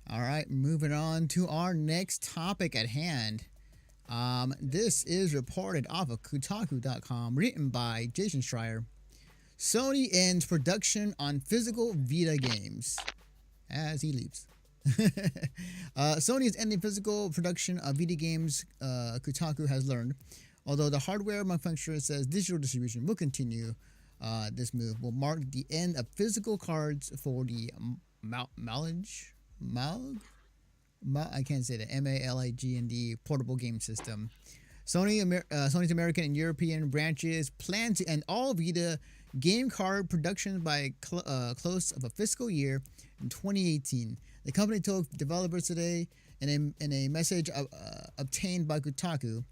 All right, moving on to our next topic at hand. This is reported off of Kotaku.com, written by Jason Schreier. Sony ends production on physical Vita games as he leaves. Sony is ending physical production of Vita games, Kotaku has learned. Although the hardware manufacturer says digital distribution will continue, this move will mark the end of physical cards for the I can't say that, MALIGND portable game system. Sony's American and European branches plan to end all Vita game card production by close of a fiscal year in 2018. The company told developers today in a message obtained by Kotaku.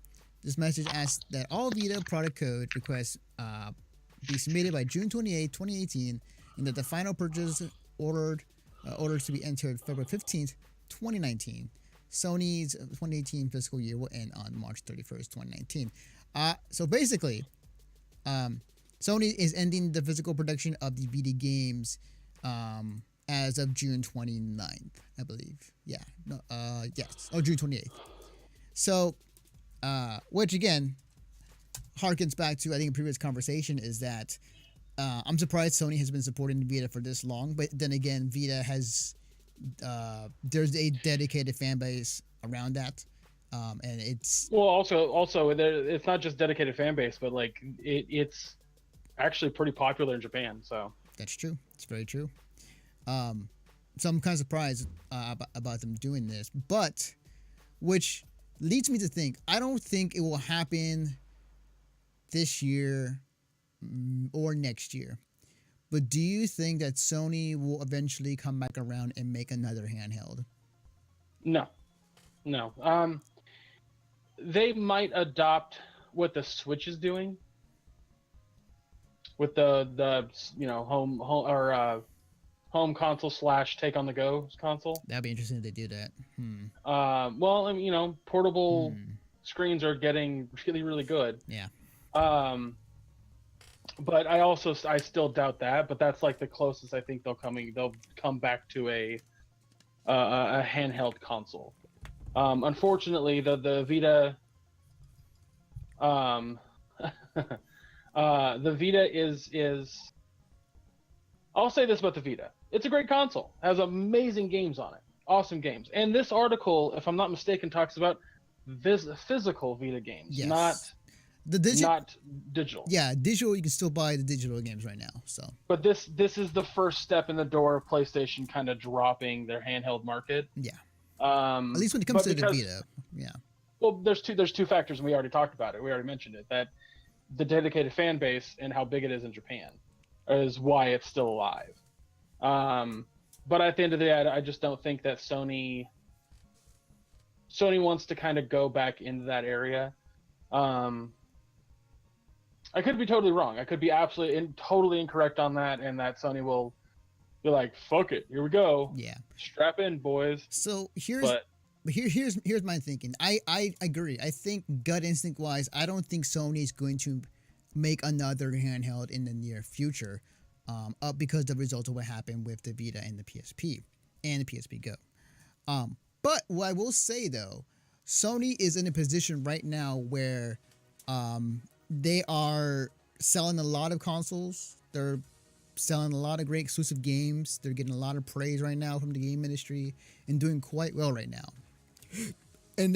This message asked that all Vita product code requests be submitted by June 28, 2018, and that the final purchase orders to be entered February 15th, 2019. Sony's 2018 fiscal year will end on March 31st, 2019. So basically, Sony is ending the physical production of the Vita games as of June 29th, I believe. Yeah. No. Yes. Oh, June 28th. So, which again harkens back to, I think, a previous conversation, is that I'm surprised Sony has been supporting Vita for this long, but then again, Vita has there's a dedicated fan base around that, and it's also it's not just dedicated fan base, but like it's actually pretty popular in Japan. So that's true. It's very true. So I'm kind of surprised about them doing this, but which leads me to think I don't think it will happen this year or next year. But do you think that Sony will eventually come back around and make another handheld? No. They might adopt what the Switch is doing with the home console / take on the go console. That'd be interesting if they do that. Portable screens are getting really, really good. Yeah. But I still doubt that. But that's like the closest I think they'll come back to a handheld console. Unfortunately, the Vita, the Vita is. I'll say this about the Vita: it's a great console. It has amazing games on it, awesome games. And this article, if I'm not mistaken, talks about physical Vita games, yes. not digital. Yeah, digital. You can still buy the digital games right now. So, but this is the first step in the door of PlayStation kind of dropping their handheld market. Yeah. At least when it comes to the Vita. Yeah. Well, there's two factors, and we already talked about it. We already mentioned it, that the dedicated fan base and how big it is in Japan is why it's still alive. But at the end of the day, I just don't think that Sony wants to kind of go back into that area. I could be totally wrong. I could be absolutely totally incorrect on that, and that Sony will be like, "Fuck it, here we go. Yeah, strap in, boys." So here's my thinking. I agree. I think gut instinct wise, I don't think Sony is going to make another handheld in the near future, because of the result of what happened with the Vita and the PSP and the PSP Go. But what I will say though, Sony is in a position right now where they are selling a lot of consoles. They're selling a lot of great exclusive games. They're getting a lot of praise right now from the game industry and doing quite well right now. And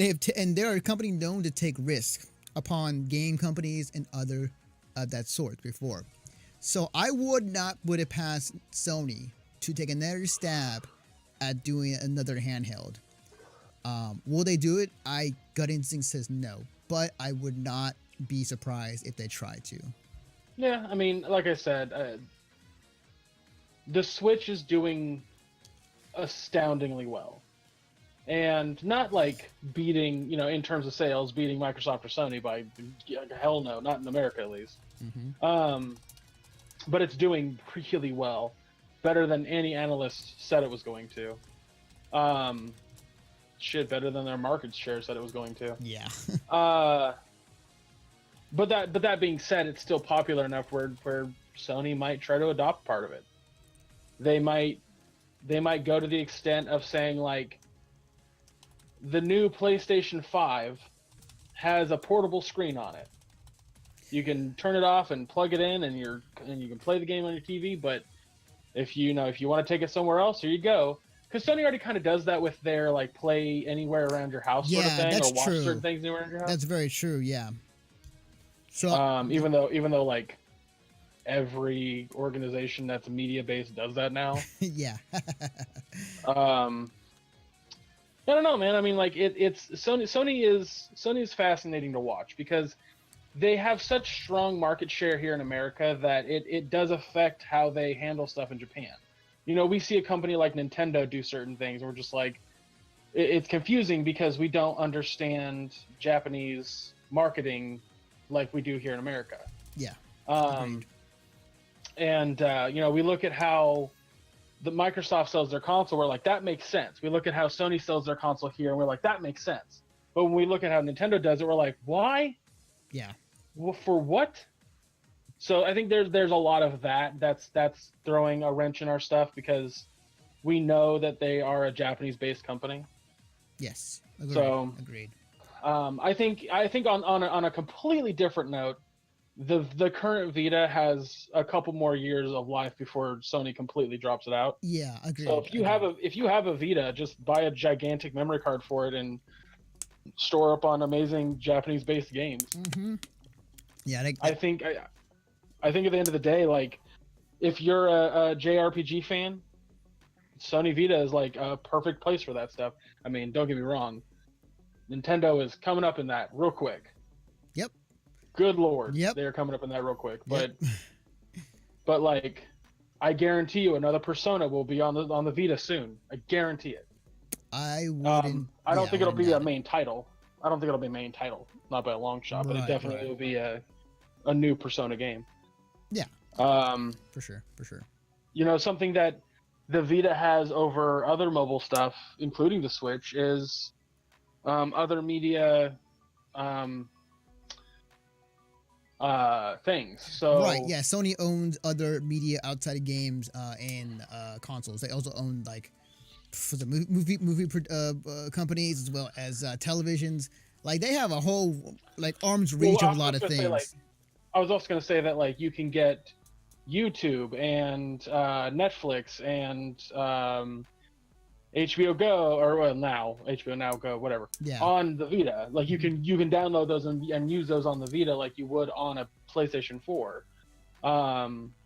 they're a company known to take risks upon game companies and other of that sort before. So I would not put it past Sony to take another stab at doing another handheld. Will they do it? Gut instinct says no, but I would not be surprised if they try to. Yeah, I mean, like I said, the Switch is doing astoundingly well, and not like beating, in terms of sales, beating Microsoft or Sony by hell no, not in America at least. Mm-hmm. But it's doing really well, better than any analyst said it was going to. Better than their market share said it was going to. Yeah. But that being said, it's still popular enough where Sony might try to adopt part of it. They might they might go to the extent of saying like the new PlayStation 5 has a portable screen on it. You can turn it off and plug it in, and you can play the game on your TV. But if you want to take it somewhere else, here you go. Because Sony already kind of does that with their like play anywhere around your house sort of thing, that's or watch true. certain things anywhere around your house. That's very true. Yeah. So even though like every organization that's media based does that now. yeah. I don't know, man. I mean, like it's Sony is fascinating to watch because they have such strong market share here in America that it does affect how they handle stuff in Japan. You know, we see a company like Nintendo do certain things, and we're just like, it's confusing because we don't understand Japanese marketing like we do here in America. Yeah. And we look at how the Microsoft sells their console, we're like, that makes sense. We look at how Sony sells their console here, and we're like, that makes sense. But when we look at how Nintendo does it, we're like, why? Yeah. Well, for what? So I think there's a lot of that's throwing a wrench in our stuff because we know that they are a Japanese-based company. Yes. Agreed. So agreed. I think on a completely different note, the current Vita has a couple more years of life before Sony completely drops it out. Yeah, agreed. So if you have a Vita, just buy a gigantic memory card for it and store up on amazing Japanese-based games. Mm-hmm. Yeah, I think at the end of the day, like if you're a JRPG fan, Sony Vita is like a perfect place for that stuff. I mean, don't get me wrong, Nintendo is coming up in that real quick. Yep. Good Lord. Yep. They're coming up in that real quick. But but like I guarantee you another Persona will be on the Vita soon. I guarantee it. I wouldn't. I don't think it'll be a main title. I don't think it'll be a main title. Not by a long shot, but it definitely will be a new Persona game. Yeah. For sure. You know, something that the Vita has over other mobile stuff, including the Switch, is other media things. So right, yeah, Sony owns other media outside of games and consoles. They also own like for the movie companies as well as televisions. Like they have a whole like arm's reach of a lot of things. I was also going to say that like you can get YouTube and Netflix and HBO Go, or now HBO Now Go, whatever, on the Vita. Like you can download those and use those on the Vita like you would on a PlayStation 4.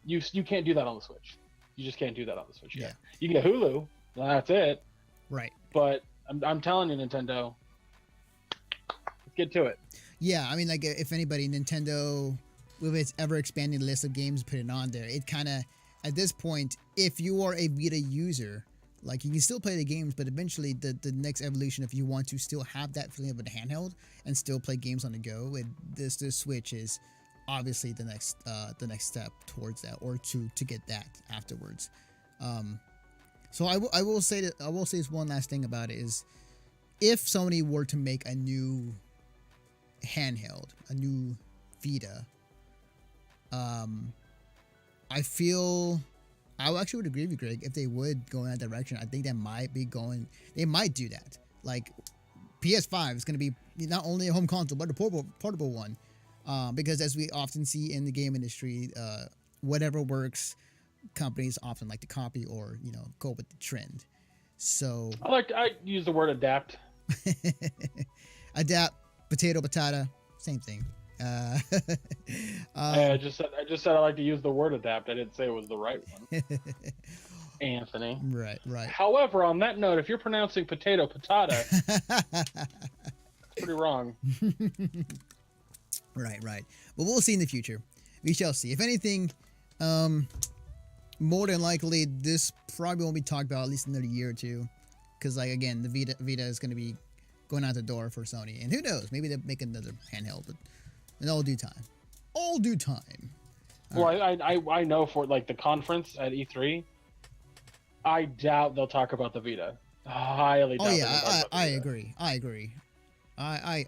You can't do that on the Switch. You just can't do that on the Switch. Yeah. You can get Hulu. That's it. Right. But I'm telling you, Nintendo, let's get to it. Yeah, I mean, like if anybody, Nintendo, with its ever expanding list of games, put it on there. It kind of, at this point, if you are a Vita user, like you can still play the games, but eventually the next evolution, if you want to still have that feeling of a handheld and still play games on the go, the Switch is obviously the next step towards that, or to get that afterwards. So I will say this one last thing about it is, if Sony were to make a new handheld, a new Vita, I feel I actually would agree with you, Greg. If they would go in that direction, I think they might do that. Like PS5 is going to be not only a home console but a portable one, because as we often see in the game industry, whatever works, companies often like to copy or go with the trend. So I use the word adapt. Adapt, potato, patata, same thing. I just said I like to use the word adapt. I didn't say it was the right one. Anthony. Right. However, on that note, if you're pronouncing potato patata, it's pretty wrong. Right. But we'll see in the future. We shall see. If anything, more than likely, this probably won't be talked about at least another year or two, because like again, the Vita is going to be going out the door for Sony, and who knows? Maybe they'll make another handheld, but in all due time. All right. I know for like the conference at E3, I doubt they'll talk about the Vita. Highly doubt. I agree. I